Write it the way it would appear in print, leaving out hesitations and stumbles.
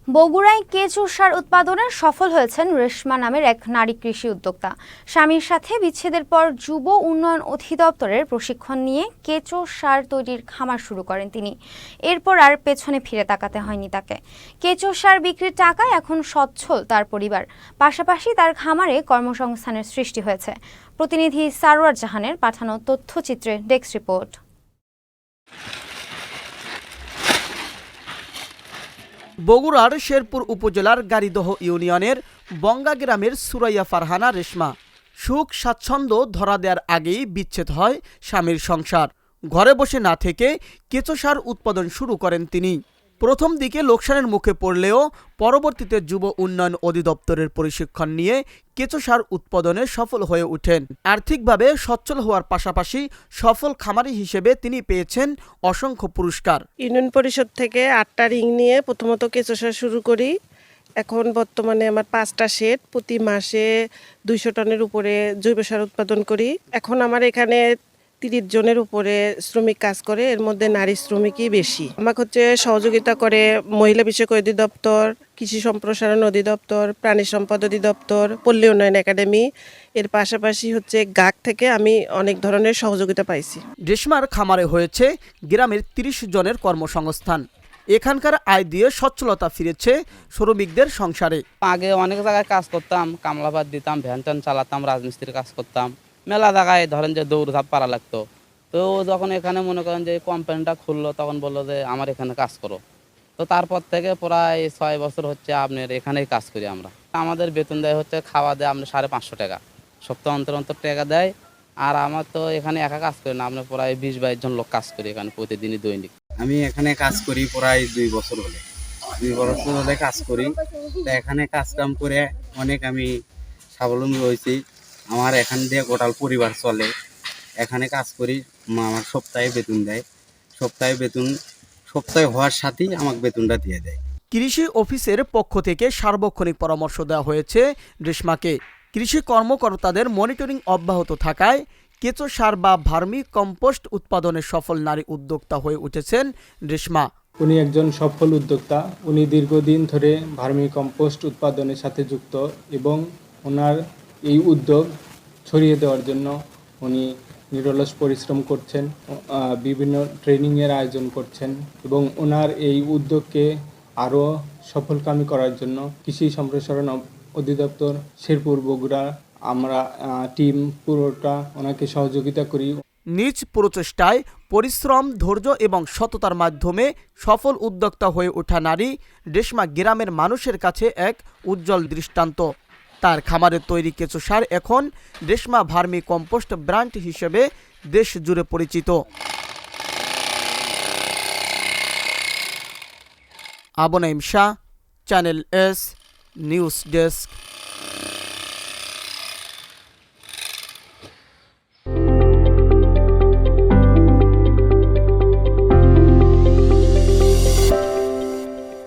বগুড়ায় কেঁচো সার উৎপাদনে সফল হয়েছেন রেশমা নামের এক নারী কৃষি উদ্যোক্তা। স্বামীর সাথে বিচ্ছেদের পর যুব উন্নয়ন অধিদপ্তরের প্রশিক্ষণ নিয়ে কেঁচো সার তৈরির খামার শুরু করেন তিনি। এরপর আর পেছনে ফিরে তাকাতে হয়নি তাকে। কেঁচো সার বিক্রির টাকায় এখন সচ্ছল তার পরিবার। পাশাপাশি তার খামারে কর্মসংস্থানের সৃষ্টি হয়েছে। প্রতিনিধি সারোয়ার জাহানের পাঠানো তথ্যচিত্রে ডেস্ক রিপোর্ট। বগুড়ার শেরপুর উপজেলার গাড়িদহ ইউনিয়নের বঙ্গা গ্রামের সুরাইয়া ফারহানা রেশমা। সুখ স্বাচ্ছন্দ্য ধরা দেওয়ার আগেই বিচ্ছেদ হয় স্বামীর সংসার। ঘরে বসে না থেকে কেঁচো সার উৎপাদন শুরু করেন তিনি। প্রথম দিকে লোকসানের মুখে পড়লেও পরবর্তীতে যুব উন্নয়ন অধিদপ্তরের প্রশিক্ষণ নিয়ে কেঁচো সার উৎপাদনে সফল হয়ে ওঠেন। আর্থিকভাবে সচ্ছল হওয়ার পাশাপাশি সফল খামারি হিসেবে তিনি পেয়েছেন অসংখ্য পুরস্কার। ইউনিয়ন পরিষদ থেকে 8টা রিং নিয়ে প্রথমত কেঁচো সার শুরু করি। এখন বর্তমানে আমার 5টা শেড, প্রতি মাসে 200 টনের উপরে জৈব সার উৎপাদন করি। এখন আমার এখানে 30 জনের উপরে শ্রমিক কাজ করে, এর মধ্যে নারী শ্রমিকই বেশি। আমাকে সহযোগিতা করে মহিলা বিষয়ক অধিদপ্তর, কৃষি সম্প্রসারণ অধিদপ্তর, প্রাণী সম্পদ অধিদপ্তর, পল্লী উন্নয়ন একাডেমি। এর পাশাপাশি গাক থেকে আমি অনেক ধরনের সহযোগিতা পাইছি। রেশমার খামারে হয়েছে গ্রামের 30 জনের কর্মসংস্থান। এখানকার আয় দিয়ে সচ্ছলতা ফিরেছে শ্রমিকদের সংসারে। আগে অনেক জায়গায় কাজ করতাম, কামলাবাদ দিতাম, ভ্যান ট্যান চালাতাম, রাজমিস্ত্রির কাজ করতাম, মেলা জায়গায় ধরেন যে দৌড়ঝাঁপ পারা লাগতো। তো যখন এখানে মনে করেন যে কোম্পানিটা খুললো, তখন বললো যে আমার এখানে কাজ করো। তো তারপর থেকে প্রায় 6 বছর হচ্ছে আপনার এখানেই কাজ করি আমরা। আমাদের বেতন দেয় হচ্ছে খাওয়া দেয় আপনার 550 টাকা, সপ্তাহ অন্তর অন্তর টাকা দেয়। আর আমার তো এখানে একা কাজ করি না, আমরা প্রায় 20-22 জন লোক কাজ করি এখানে প্রতিদিনই দৈনিক। আমি এখানে কাজ করি প্রায় 2 বছর হলে। 2 বছর হলে কাজ করি। তো এখানে কাজ কাম করে অনেক আমি স্বাবলম্বী হয়েছি। আমার এখান দিয়ে গোটাল পরিবার চলে। এখানে কাজ করি, আমার সপ্তাহে বেতন দেয়। সপ্তাহে হওয়ার সাথেই আমাকে বেতনটা দিয়ে দেয়। কৃষি অফিসের পক্ষ থেকে সার্বক্ষণিক পরামর্শ দেওয়া হয়েছে রেশমাকে। কৃষি কর্মকর্তাদের মনিটরিং অব্যাহত থাকায় কেঁচো সার বা ভার্মি কম্পোস্ট উৎপাদনে সফল নারী উদ্যোক্তা হয়ে উঠেছেন রেশমা। উনি একজন সফল উদ্যোক্তা। উনি দীর্ঘদিন ধরে ভার্মি কম্পোস্ট উৎপাদনের সাথে যুক্ত এবং ওনার এই উদ্যোগ ছড়িয়ে দেওয়ার জন্য উনি নিরলস পরিশ্রম করছেন, বিভিন্ন ট্রেনিংয়ের আয়োজন করছেন এবং ওনার এই উদ্যোগকে আরও সফলকামী করার জন্য কৃষি সম্প্রসারণ অধিদপ্তর শেরপুর বগুড়া আমরা টিম পুরোটা ওনাকে সহযোগিতা করি। নিজ প্রচেষ্টায় পরিশ্রম, ধৈর্য এবং সততার মাধ্যমে সফল উদ্যোক্তা হয়ে ওঠা নারী রেশমা গ্রামের মানুষের কাছে এক উজ্জ্বল দৃষ্টান্ত। তার খামারের তৈরি কেঁচো সার এখন রেশমা ভার্মি কম্পোস্ট ব্র্যান্ড হিসেবে দেশ জুড়ে পরিচিত। Abu Naeem Shah, channel S news desk.